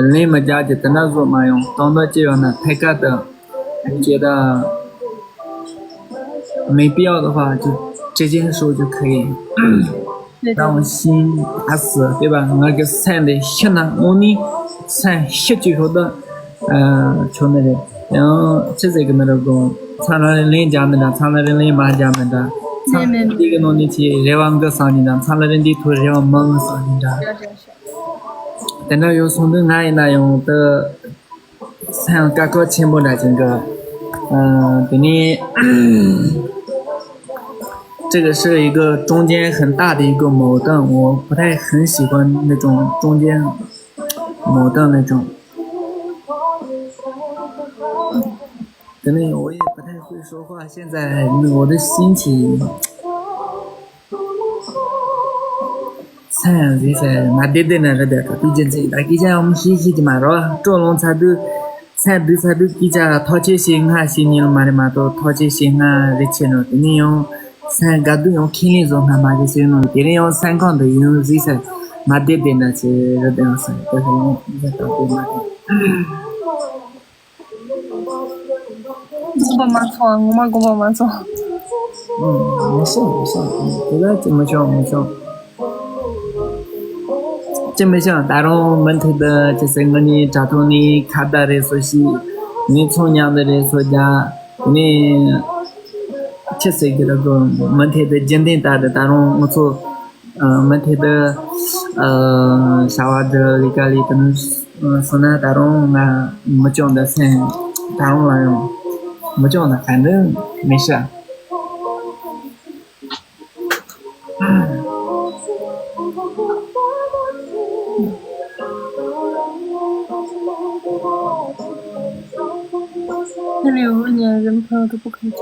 人们家就等到说嘛用，等到这样呢，太赶的，觉得没必要的话，就直接说就可以。让我心打死，对吧？那个菜的血呢，我的菜血最后的，就那个，然后这个那个，长了人家们的，长了人妈家们的，长这个弄的去热网个上的，长了人的土热网猛上的，等到有送的爱那样的，像刚刚全部的这个，给你。这个是一个中间很大的一个矛盾，我不太很喜欢那种中间矛盾那种。真的，我也不太会说话。现在我的心情，惨就是那对对那个的，毕竟这那几家我们学习的嘛，是吧？做农产都，产都几家掏钱些哈，些年了嘛的嘛都掏钱些哈，这钱了，你用。三个都用肯定做他妈就是用，别人用三缸都用这些，妈的的那些热的是，都是用这些当的妈的。我爸妈错，我妈跟我妈错。没事没事，这个怎么讲没讲？怎么讲？大众问题的就是我你找到你看到的说是，你从娘的说家，你。确实给那个问题的鉴定大的大众，我说，问题的，啥话的那个里可能，说那大众啊，没讲的噻，大众来用，没讲的，反正没事。这里有2年人朋友都不开机。